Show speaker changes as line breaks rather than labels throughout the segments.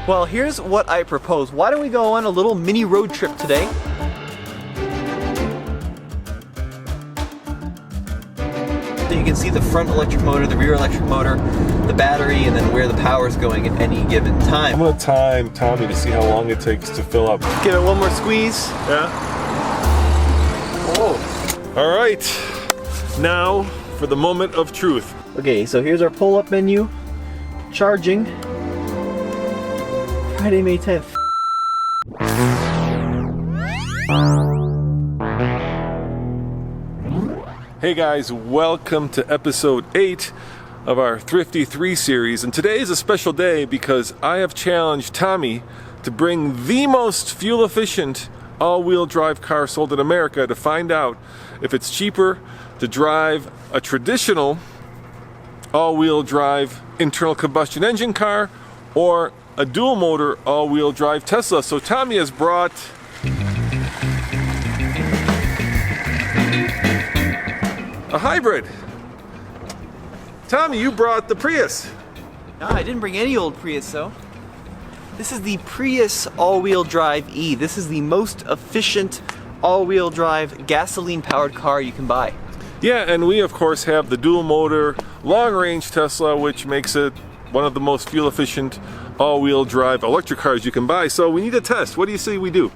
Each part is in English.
Well, here's what I propose. Why don't we go on a little mini road trip today? So you can see the front electric motor, the rear electric motor, the battery, and then where the power is going at any given time.
I'm gonna time Tommy to see how long it takes to fill up.
Give it one more squeeze.
Yeah.
Oh.
All right. Now for the moment of truth.
Okay, so here's our pull-up menu. Charging. Friday, May 10th.
Hey guys, welcome to episode 8 of our Thrifty 3 series. And today is a special day because I have challenged Tommy to bring the most fuel-efficient all-wheel drive car sold in America to find out if it's cheaper to drive a traditional all-wheel drive internal combustion engine car or a dual motor all-wheel drive Tesla. So Tommy has brought a hybrid. Tommy, you brought the Prius.
No, I didn't bring any old Prius though. This is the Prius all-wheel drive E. This is the most efficient all-wheel drive gasoline powered car you can buy.
Yeah, and we of course have the dual motor long-range Tesla, which makes it one of the most fuel-efficient all-wheel drive electric cars you can buy. So we need a test. What do you say we do?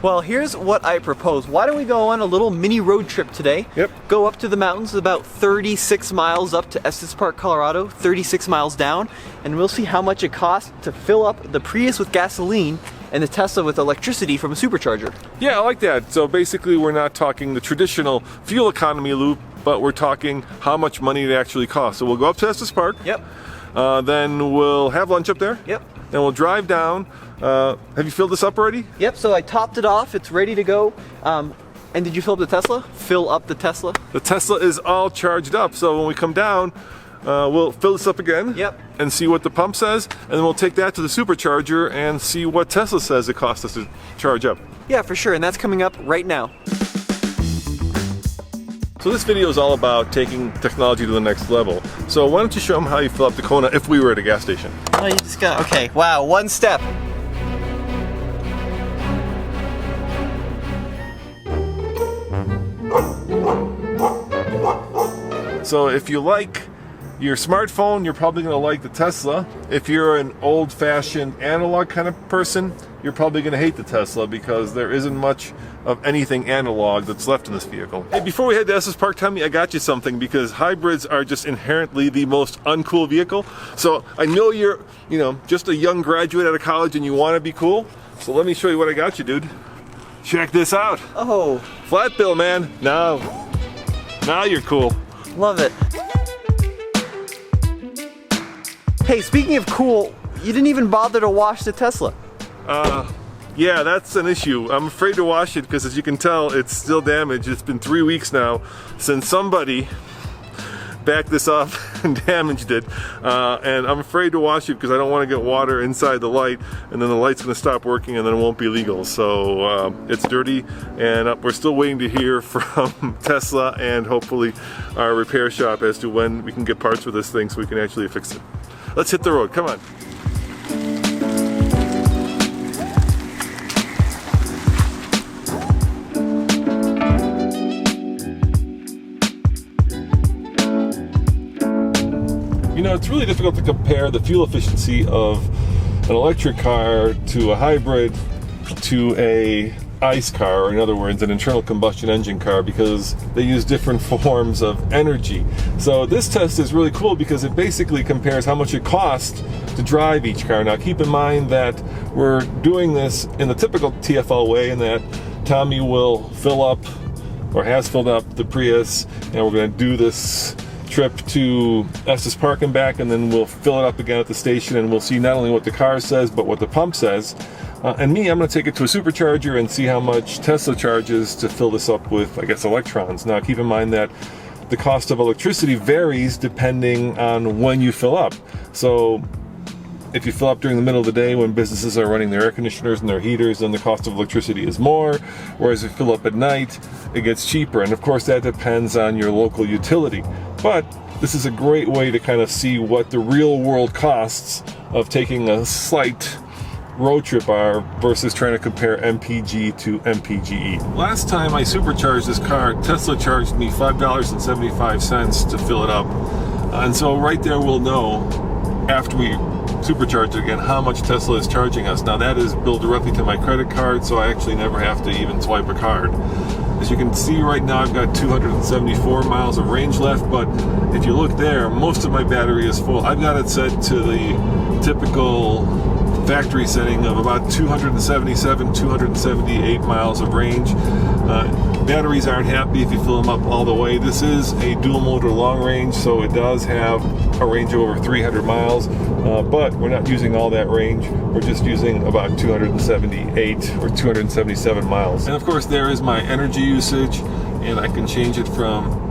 Well, here's what I propose. Why don't we go on a little mini road trip today?
Yep.
Go up to the mountains, about 36 miles up to Estes Park, Colorado, 36 miles down, and we'll see how much it costs to fill up the Prius with gasoline and the Tesla with electricity from a supercharger.
Yeah, I like that. So basically we're not talking the traditional fuel economy loop, but we're talking how much money it actually costs. So we'll go up to Estes Park.
Yep.
Then we'll have lunch up there.
Yep.
Then we'll drive down. Have you filled this up already?
Yep, so I topped it off. It's ready to go. And did you fill up the Tesla? Fill up the Tesla?
The Tesla is all charged up. So when we come down, we'll fill this up again.
Yep.
And see what the pump says. And then we'll take that to the supercharger and see what Tesla says it costs us to charge up.
Yeah, for sure. And that's coming up right now.
So this video is all about taking technology to the next level. So why don't you show them how you fill up the Kona if we were at a gas station?
Oh, you just got, okay, wow, one step.
So if you like your smartphone, you're probably going to like the Tesla. If you're an old-fashioned analog kind of person, you're probably going to hate the Tesla because there isn't much of anything analog that's left in this vehicle. Hey, before we head to Estes Park, Tommy, I got you something because hybrids are just inherently the most uncool vehicle. So I know you're, just a young graduate out of college and you want to be cool. So let me show you what I got you, dude. Check this out.
Oh.
Flat bill, man. Now you're cool.
Love it. Hey, speaking of cool, you didn't even bother to wash the Tesla.
Yeah, that's an issue. I'm afraid to wash it because as you can tell, it's still damaged. It's been 3 weeks now since somebody backed this up and damaged it. And I'm afraid to wash it because I don't want to get water inside the light and then the light's going to stop working and then it won't be legal. So it's dirty and we're still waiting to hear from Tesla and hopefully our repair shop as to when we can get parts for this thing so we can actually fix it. Let's hit the road, come on. It's really difficult to compare the fuel efficiency of an electric car to a hybrid to a ICE car, or in other words, an internal combustion engine car, because they use different forms of energy. So this test is really cool because it basically compares how much it costs to drive each car. Now keep in mind that we're doing this in the typical TFL way in that Tommy will fill up, or has filled up, the Prius, and we're going to do this trip to Estes Park and back, and then we'll fill it up again at the station and we'll see not only what the car says but what the pump says. And me, I'm going to take it to a supercharger and see how much Tesla charges to fill this up with, I guess, electrons. Now keep in mind that the cost of electricity varies depending on when you fill up. So if you fill up during the middle of the day when businesses are running their air conditioners and their heaters, then the cost of electricity is more, whereas if you fill up at night, it gets cheaper. And of course that depends on your local utility. But this is a great way to kind of see what the real world costs of taking a slight road trip are versus trying to compare MPG to MPGe. Last time I supercharged this car, Tesla charged me $5.75 to fill it up. And so right there we'll know, after we supercharge it again, how much Tesla is charging us. Now that is billed directly to my credit card, so I actually never have to even swipe a card. As you can see right now, I've got 274 miles of range left, but if you look there, most of my battery is full. I've got it set to the typical factory setting of about 277, 278 miles of range. Batteries aren't happy if you fill them up all the way. This is a dual motor long range, so it does have a range of over 300 miles, but we're not using all that range. We're just using about 278 or 277 miles. And of course there is my energy usage, and I can change it from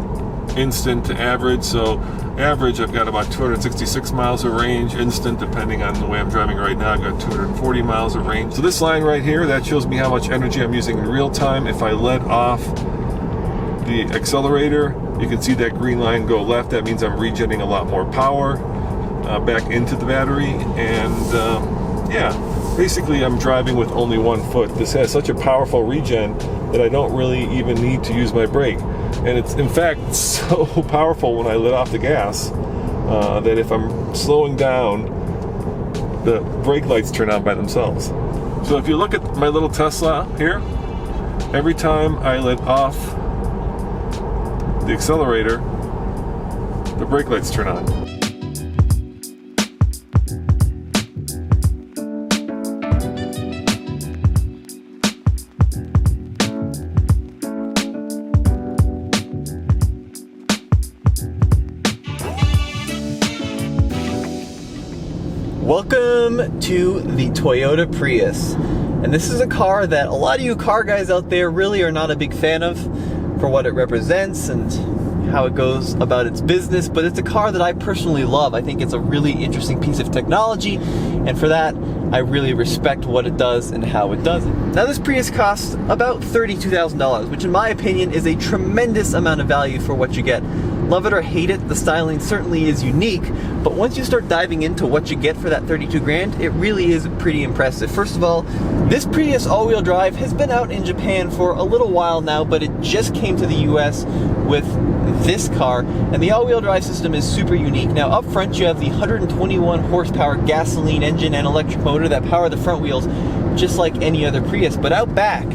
instant to average. So average, I've got about 266 miles of range. Instant, depending on the way I'm driving right now, I've got 240 miles of range. So this line right here, that shows me how much energy I'm using in real time. If I let off the accelerator, you can see that green line go left. That means I'm regenerating a lot more power back into the battery. And yeah, basically I'm driving with only one foot. This has such a powerful regen that I don't really even need to use my brake. And it's in fact so powerful when I let off the gas that if I'm slowing down, the brake lights turn on by themselves. So if you look at my little Tesla here, every time I let off the accelerator, the brake lights turn on.
Welcome to the Toyota Prius. And this is a car that a lot of you car guys out there really are not a big fan of for what it represents and how it goes about its business, but it's a car that I personally love. I think it's a really interesting piece of technology, and for that, I really respect what it does and how it does it. Now this Prius costs about $32,000, which in my opinion is a tremendous amount of value for what you get. Love it or hate it, the styling certainly is unique, but once you start diving into what you get for that 32 grand, it really is pretty impressive. First of all, this Prius all-wheel drive has been out in Japan for a little while now, but it just came to the US with this car, and the all-wheel drive system is super unique. Now up front you have the 121 horsepower gasoline engine and electric motor that power the front wheels just like any other Prius, but out back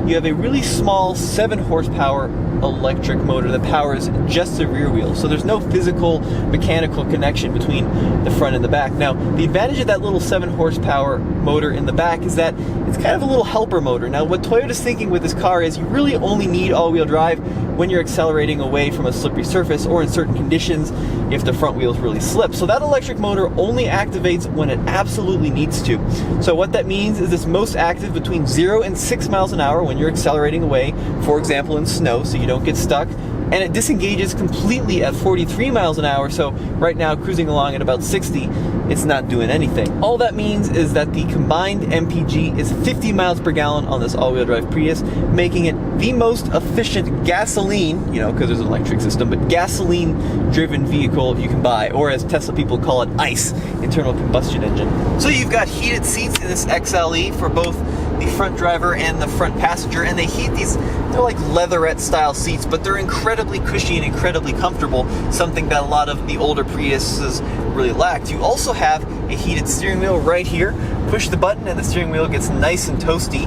you have a really small 7 horsepower electric motor that powers just the rear wheel. So there's no physical mechanical connection between the front and the back. Now, the advantage of that little 7 horsepower motor in the back is that it's kind of a little helper motor. Now, what Toyota's thinking with this car is you really only need all-wheel drive when you're accelerating away from a slippery surface or in certain conditions if the front wheels really slip. So that electric motor only activates when it absolutely needs to. So what that means is it's most active between 0 and 6 miles an hour when you're accelerating away, for example in snow, so you don't get stuck, and it disengages completely at 43 miles an hour, so right now cruising along at about 60, it's not doing anything. All that means is that the combined MPG is 50 miles per gallon on this all-wheel drive Prius, making it the most efficient gasoline, you know, because there's an electric system, but gasoline-driven vehicle you can buy, or as Tesla people call it, ICE, internal combustion engine. So you've got heated seats in this XLE for both the front driver and the front passenger, and they heat these, they're like leatherette style seats, but they're incredibly cushy and incredibly comfortable, something that a lot of the older Priuses really lacked. You also have a heated steering wheel right here. Push the button and the steering wheel gets nice and toasty.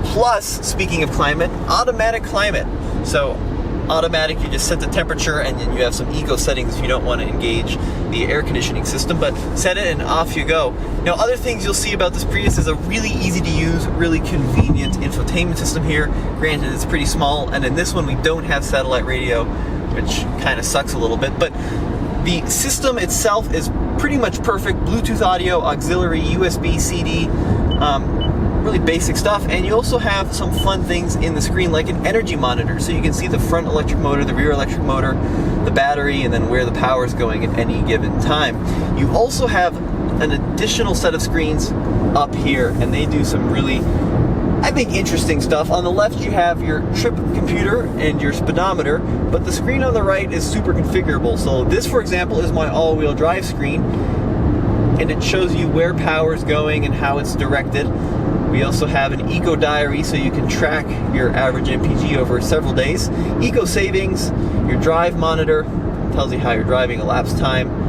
Plus, speaking of climate, automatic climate. So automatic, you just set the temperature, and then you have some eco settings if you don't want to engage the air conditioning system, but set it and off you go. Now, other things you'll see about this Prius is a really easy to use, really convenient infotainment system here. Granted, it's pretty small, and in this one we don't have satellite radio, which kind of sucks a little bit, but the system itself is pretty much perfect. Bluetooth audio, auxiliary, USB, CD, really basic stuff. And you also have some fun things in the screen like an energy monitor, so you can see the front electric motor, the rear electric motor, the battery, and then where the power is going at any given time. You also have an additional set of screens up here, and they do some really, I think, interesting stuff. On the left you have your trip computer and your speedometer, but the screen on the right is super configurable. So this, for example, is my all-wheel drive screen. and it shows you where power is going and how it's directed. We also have an eco diary, so you can track your average MPG over several days. Eco savings, your drive monitor, tells you how you're driving, elapsed time,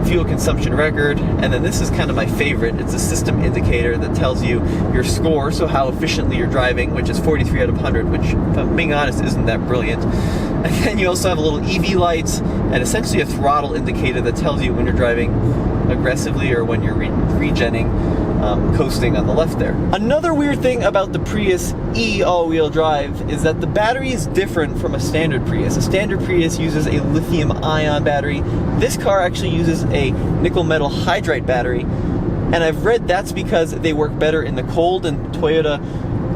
fuel consumption record, and then this is kind of my favorite. It's a system indicator that tells you your score, so how efficiently you're driving, which is 43 out of 100, which, if I'm being honest, isn't that brilliant. And then you also have a little EV light and essentially a throttle indicator that tells you when you're driving aggressively or when you're regenning, coasting on the left there. Another weird thing about the Prius E all-wheel drive is that the battery is different from a standard Prius. A standard Prius uses a lithium-ion battery. This car actually uses a nickel metal hydride battery, and I've read that's because they work better in the cold, and Toyota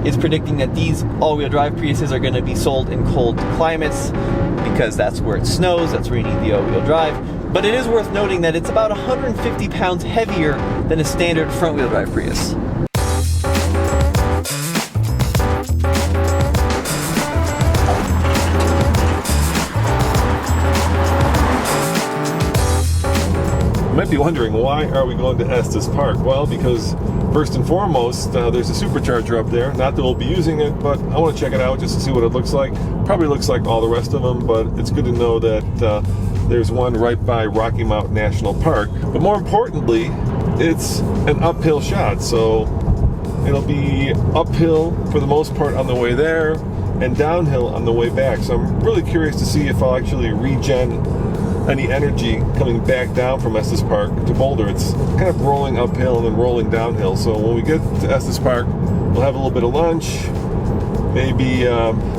is predicting that these all-wheel drive Priuses are going to be sold in cold climates because that's where it snows, that's where you need the all-wheel drive. But it is worth noting that it's about 150 pounds heavier than a standard front-wheel drive Prius.
You might be wondering, why are we going to Estes Park? Well, because first and foremost, there's a supercharger up there. Not that we'll be using it, but I want to check it out just to see what it looks like. Probably looks like all the rest of them, but it's good to know that there's one right by Rocky Mountain National Park. But more importantly, it's an uphill shot, so it'll be uphill for the most part on the way there and downhill on the way back. So I'm really curious to see if I'll actually regen any energy coming back down from Estes Park to Boulder. It's kind of rolling uphill and then rolling downhill. So when we get to Estes Park, we'll have a little bit of lunch, maybe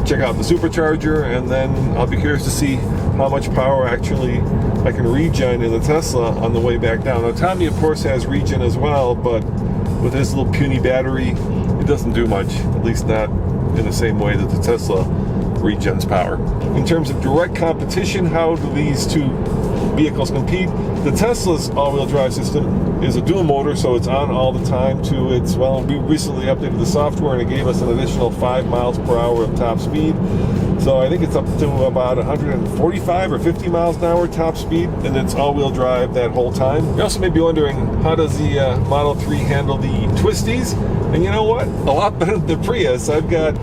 check out the supercharger, and then I'll be curious to see how much power actually I can regen in the Tesla on the way back down. Now, Tommy, of course, has regen as well, but with his little puny battery, it doesn't do much, at least not in the same way that the Tesla regens power. In terms of direct competition, how do these two vehicles compete? The Tesla's all-wheel drive system is a dual motor, so it's on all the time to its, well, we recently updated the software and it gave us an additional 5 miles per hour of top speed. So I think it's up to about 145 or 50 miles an hour top speed, and it's all-wheel drive that whole time. You also may be wondering, how does the Model 3 handle the Twisties? And you know what? A lot better than the Prius. I've got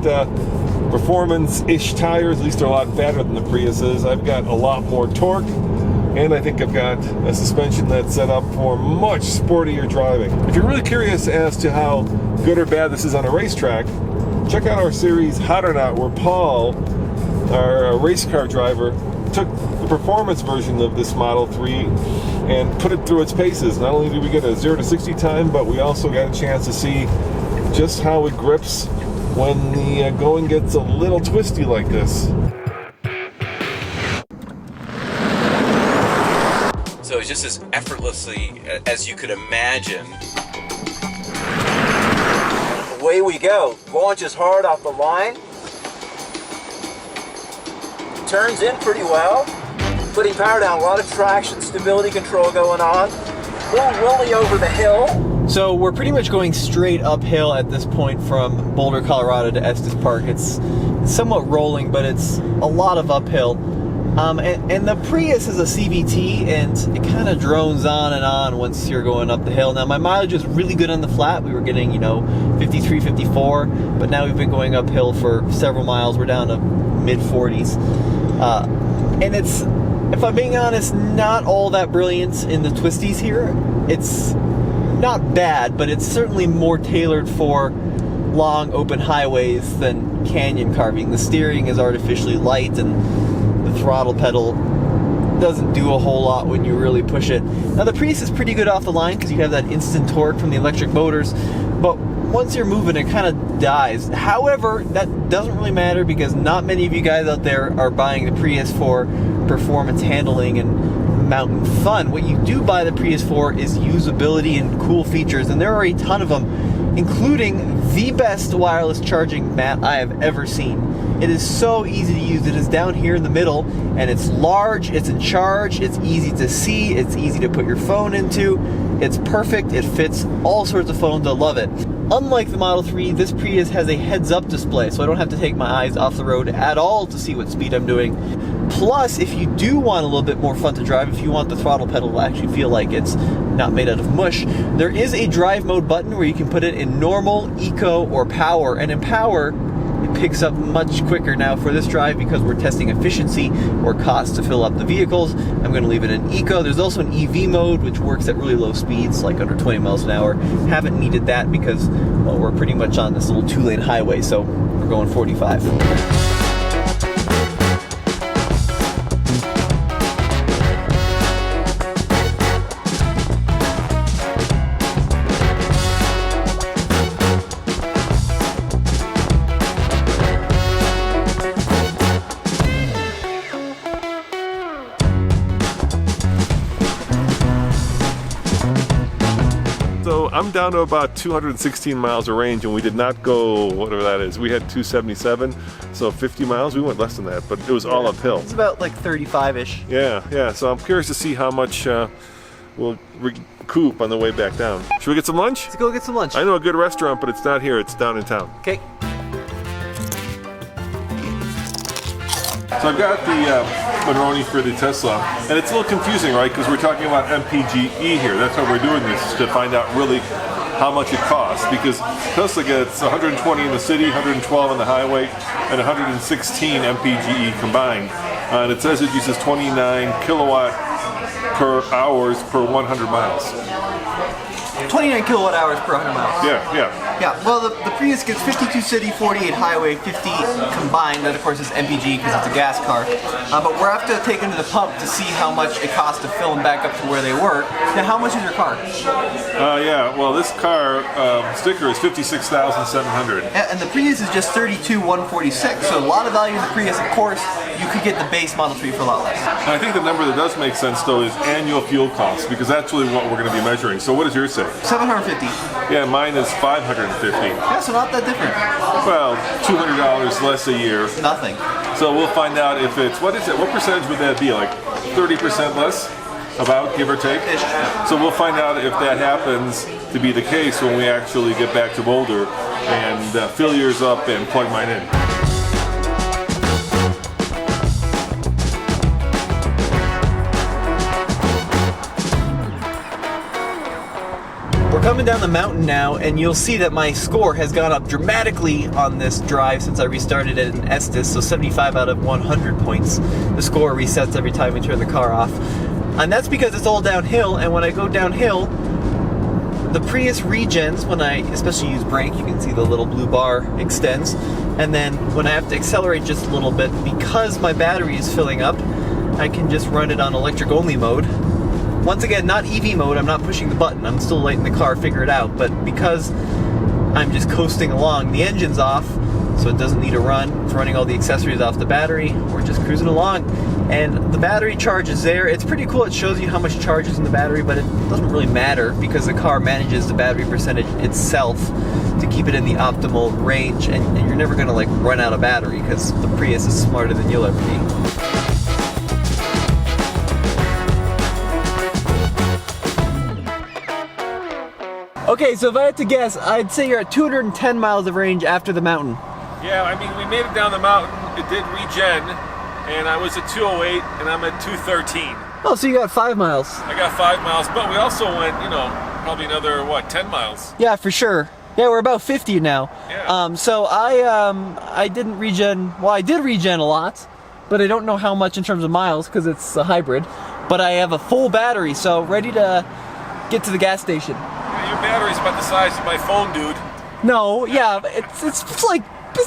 performance-ish tires, at least they're a lot fatter than the Priuses. I've got a lot more torque, and I think I've got a suspension that's set up for much sportier driving. If you're really curious as to how good or bad this is on a racetrack, check out our series Hot or Not, where Paul, our race car driver, took the performance version of this Model 3 and put it through its paces. Not only did we get a 0 to 60 time, but we also got a chance to see just how it grips when the going gets a little twisty like this.
So it's just as effortlessly as you could imagine. Away we go. Launches hard off the line. Turns in pretty well. Putting power down, a lot of traction, stability control going on. A little rolly over the hill.
So we're pretty much going straight uphill at this point from Boulder, Colorado to Estes Park. It's somewhat rolling, but it's a lot of uphill. And the Prius is a CVT, and it kind of drones on and on once you're going up the hill. Now, my mileage is really good on the flat. We were getting, 53, 54, but now we've been going uphill for several miles. We're down to mid-40s. And it's, if I'm being honest, not all that brilliant in the Twisties here. It's not bad, but it's certainly more tailored for long open highways than canyon carving. The steering is artificially light, and the throttle pedal doesn't do a whole lot when you really push it. Now, the Prius is pretty good off the line because you have that instant torque from the electric motors, but once you're moving, it kind of dies. However, that doesn't really matter because not many of you guys out there are buying the Prius for performance handling and mountain fun. What you do buy the Prius for is usability and cool features, and there are a ton of them, including the best wireless charging mat I have ever seen. It is so easy to use. It is down here in the middle, and it's large, it's in charge, it's easy to see, it's easy to put your phone into. It's perfect, it fits all sorts of phones, I love it. Unlike the Model 3, this Prius has a heads-up display, so I don't have to take my eyes off the road at all to see what speed I'm doing. Plus, if you do want a little bit more fun to drive, if you want the throttle pedal to actually feel like it's not made out of mush, there is a drive mode button where you can put it in normal, eco, or power. And in power, it picks up much quicker. Now for this drive, because we're testing efficiency or cost to fill up the vehicles, I'm going to leave it in eco. There's also an Eevee mode, which works at really low speeds, like under 20 miles an hour. Haven't needed that because, well, we're pretty much on this little 2-lane highway, so we're going 45.
So I'm down to about 216 miles of range, and we did not go whatever that is. We had 277, so 50 miles. We went less than that, but it was all uphill.
It's about like 35-ish.
Yeah. So I'm curious to see how much we'll recoup on the way back down. Should we get some lunch?
Let's go get some lunch.
I know a good restaurant, but it's not here. It's down in town.
Okay.
So I've got the Monroney for the Tesla, and it's a little confusing, right? Because we're talking about MPGE here. That's why we're doing this, to find out really how much it costs. Because Tesla gets 120 in the city, 112 on the highway, and 116 MPGE combined. And it says it uses 29 kilowatt per hours per 100 miles.
29 kilowatt hours per 100 miles.
Yeah.
Well, the Prius gets 52 city, 48 highway, 50 combined. That, of course, is MPG because it's a gas car. But we're have to take them to the pump to see how much it costs to fill them back up to where they were. Now, how much is your car?
Well, this car sticker is 56,700.
And the Prius is just 32,146. So a lot of value in the Prius. Of course, you could get the base Model 3 for a lot less.
And I think the number that does make sense, though, is annual fuel costs, because that's really what we're going to be measuring. So what does yours say?
750.
Yeah, mine is 550.
Yeah, so not that different.
Well, $200 less a year.
Nothing.
So we'll find out if it's, what is it? What percentage would that be? Like 30% less? About, give or take?
Ish.
So we'll find out if that happens to be the case when we actually get back to Boulder and fill yours up and plug mine in.
We're coming down the mountain now, and you'll see that my score has gone up dramatically on this drive since I restarted it in Estes, so 75 out of 100 points. The score resets every time we turn the car off. And that's because it's all downhill, and when I go downhill, the Prius regens when I especially use brake. You can see the little blue bar extends. And then when I have to accelerate just a little bit, because my battery is filling up, I can just run it on electric only mode. Once again, not Eevee mode, I'm not pushing the button, I'm still letting the car figure it out, but because I'm just coasting along, the engine's off, so it doesn't need to run. It's running all the accessories off the battery. We're just cruising along. And the battery charge is there. It's pretty cool. It shows you how much charge is in the battery, but it doesn't really matter because the car manages the battery percentage itself to keep it in the optimal range, and you're never gonna like run out of battery because the Prius is smarter than you'll ever be. Okay, so if I had to guess, I'd say you're at 210 miles of range after the mountain.
Yeah, I mean, we made it down the mountain. It did regen, and I was at 208, and I'm at 213.
Oh, so you got 5 miles.
I got 5 miles, but we also went, probably another, 10 miles?
Yeah, for sure. Yeah, we're about 50 now.
Yeah.
So I didn't regen, well, I did regen a lot, but I don't know how much in terms of miles because it's a hybrid. But I have a full battery, so ready to get to the gas station.
Your battery's about the size of my phone, dude.
No, yeah, it's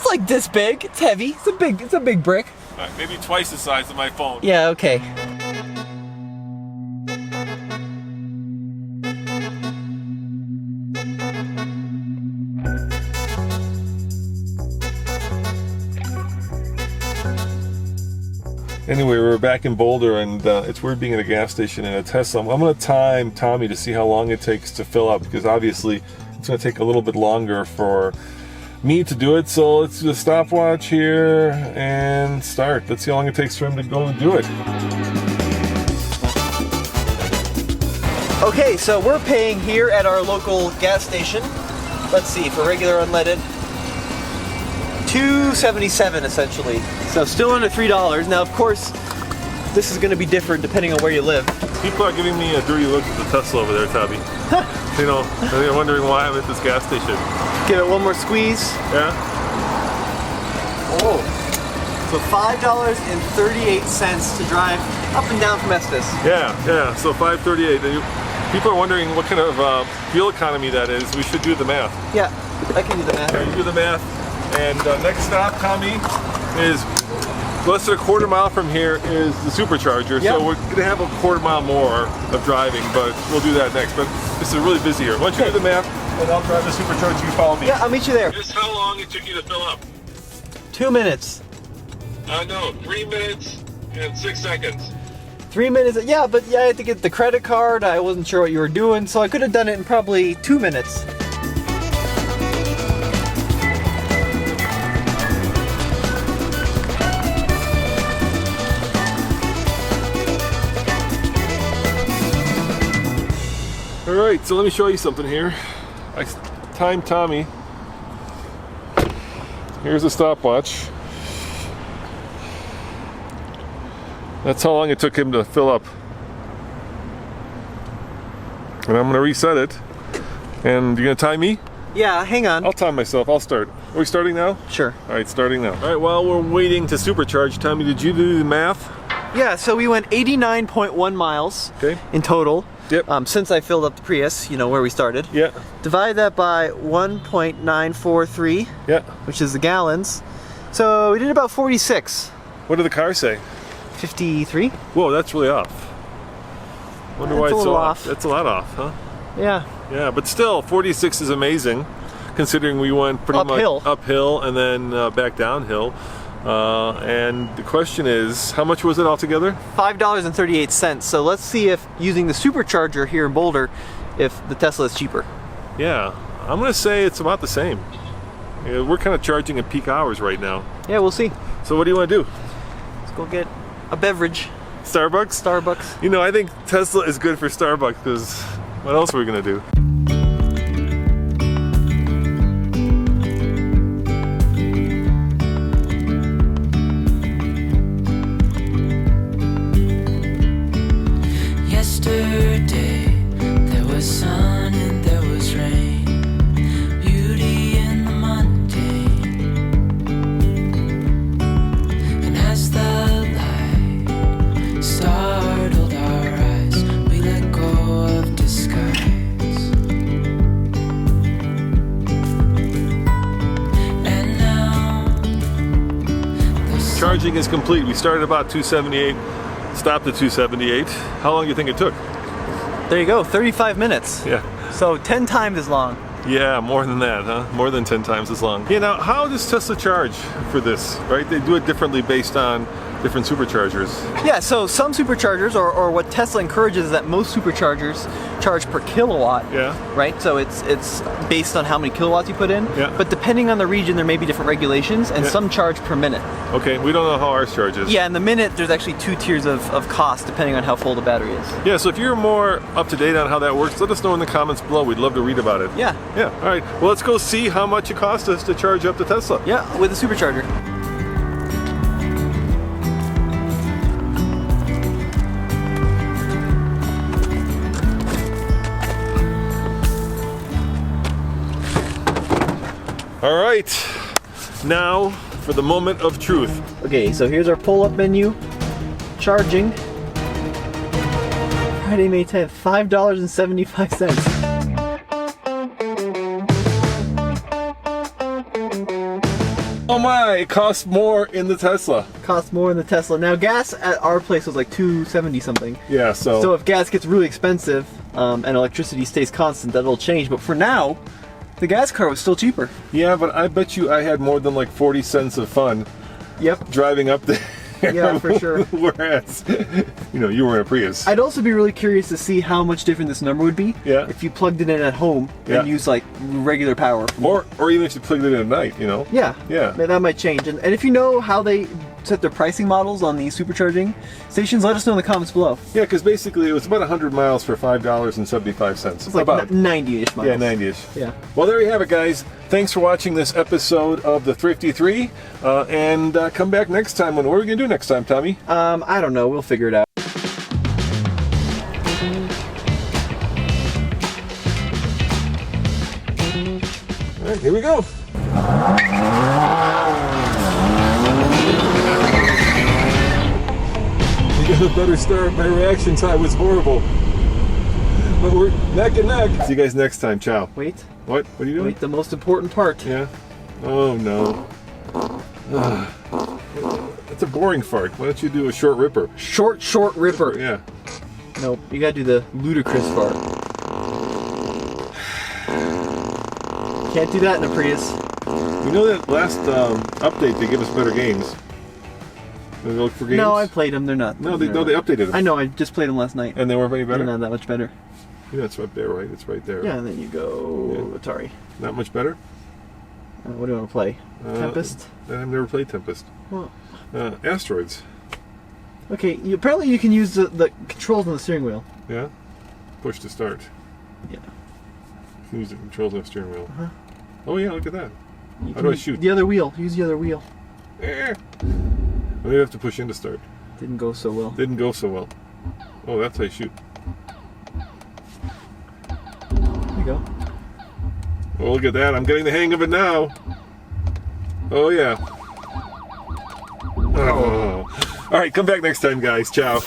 like this big. It's heavy. It's a big brick.
Right, maybe twice the size of my phone.
Yeah, okay.
Anyway, we're back in Boulder, and it's weird being at a gas station in a Tesla. I'm going to time Tommy to see how long it takes to fill up, because obviously it's going to take a little bit longer for me to do it. So let's do a stopwatch here and start. Let's see how long it takes for him to go and do it.
Okay, so we're paying here at our local gas station. Let's see, for regular unleaded, $2.77 essentially. So still under $3. Now, of course, this is going to be different depending on where you live.
People are giving me a dirty look at the Tesla over there, Tabby. You know, they're wondering why I'm at this gas station.
Give it one more squeeze.
Yeah?
Oh. So $5.38 to drive up and down from Estes.
Yeah, so $5.38. People are wondering what kind of fuel economy that is. We should do the math.
Yeah, I can do the math.
Yeah, you do the math. And next stop, Tommy, is less than a quarter mile from here is the supercharger.
Yep.
So we're going to have a quarter mile more of driving, but we'll do that next. But this is really busy here. Why don't you do the math, and I'll drive the supercharger. You follow me.
Yeah, I'll meet you there.
Guess how long it took you to fill up?
2 minutes.
No, 3 minutes and 6 seconds.
3 minutes, yeah, but yeah, I had to get the credit card. I wasn't sure what you were doing, so I could have done it in probably 2 minutes.
All right, so let me show you something here. I timed Tommy. Here's a stopwatch. That's how long it took him to fill up. And I'm gonna reset it. And you're gonna time me?
Yeah, hang on.
I'll time myself, I'll start. Are we starting now?
Sure.
All right, starting now. All right, while we're waiting to supercharge, Tommy, did you do the math?
Yeah, so we went 89.1 miles in total.
Yep.
Since I filled up the Prius, you know, where we started.
Yeah.
Divide that by 1.943,
Yeah.
which is the gallons. So we did about 46.
What did the car say?
53?
Whoa, that's really off. Wonder why
That's a
it's so
little
off.
off.
That's a lot off, huh?
Yeah.
Yeah, but still, 46 is amazing, considering we went pretty
Uphill.
much uphill and then back downhill. And the question is, how much was it altogether?
$5.38. So let's see if using the supercharger here in Boulder, if the Tesla is cheaper.
Yeah, I'm gonna say it's about the same. Yeah, we're kind of charging at peak hours right now.
Yeah, we'll see.
So what do you want to do?
Let's go get a beverage.
Starbucks?
Starbucks.
You know, I think Tesla is good for Starbucks because what else are we gonna do?
Yesterday there was sun and there was rain, beauty in the mundane. And as the light startled our eyes, we let go of disguise. And now
Charging is complete. We started about 278, stopped at 278. How long do you think it took?
There you go, 35 minutes.
Yeah.
So 10 times as long.
Yeah, more than that, huh? More than 10 times as long. Yeah, now how does Tesla charge for this, right? They do it differently based on different superchargers.
Yeah, so some superchargers, or what Tesla encourages, is that most superchargers charge per kilowatt.
Yeah.
Right? So it's based on how many kilowatts you put in.
Yeah.
But depending on the region, there may be different regulations, and
Yeah.
some charge per minute.
Okay, we don't know how ours charges.
Yeah, in the minute, there's actually 2 tiers of cost depending on how full the battery is.
Yeah, so if you're more up to date on how that works, let us know in the comments below. We'd love to read about it.
Yeah.
Yeah, all right. Well, let's go see how much it cost us to charge up the Tesla.
Yeah, with a supercharger.
All right, now for the moment of truth.
Okay, so here's our pull-up menu. Charging. Friday, May 10th, $5.75.
Oh my, it costs more in the Tesla.
Costs more than the Tesla. Now, gas at our place was like $2.70 something.
Yeah,
So if gas gets really expensive and electricity stays constant, that'll change. But for now, the gas car was still cheaper.
yeah, but I bet you I had more than like 40 cents of fun
Yep.
driving up there.
Yeah, for sure.
Whereas, you know, you were in a Prius.
I'd also be really curious to see how much different this number would be
Yeah.
if you plugged it in at home
Yeah.
and used like regular power.
Or even if you plugged it in at night, you know?
Yeah.
Yeah.
That might change. And if you know how they set their pricing models on these supercharging stations, let us know in the comments below.
Yeah, because basically it was about 100 miles for $5.75.
It's like
about
90-ish miles.
Yeah, 90-ish.
Yeah.
Well, there you have it, guys. Thanks for watching this episode of the Thrifty 3. And come back next time. What are we going to do next time, Tommy?
I don't know. We'll figure it out.
All right, here we go. You got a better start. My reaction time was horrible. But we're neck and neck. See you guys next time. Ciao.
Wait.
What? What are you doing?
Wait, the most important part.
Yeah. Oh, no. That's a boring fart. Why don't you do a short ripper?
Short ripper.
Yeah.
Nope, you gotta do the ludicrous fart. Can't do that in a Prius.
You know that last update they give us better games. Did they look for games?
No, I played them. They're not.
No, they updated them.
I know. I just played them last night.
And they weren't any
They're
better.
not that much better.
Yeah, it's up there, right? It's right there.
Yeah, and then you go Atari.
Not much better.
What do you want to play? Tempest.
I've never played Tempest.
Well,
Asteroids.
okay. Apparently, you can use the controls on the steering wheel.
Yeah. Push to start.
Yeah.
You can use the controls on the steering wheel.
Uh-huh.
Oh yeah, look at that.
You
How
can
do I
use
shoot?
The other wheel. Use the other wheel.
Maybe I have to push in to start.
Didn't go so well.
Didn't go so well. Oh, that's how you shoot.
There you go.
Oh, look at that. I'm getting the hang of it now. Oh, yeah. Oh. All right, come back next time, guys. Ciao.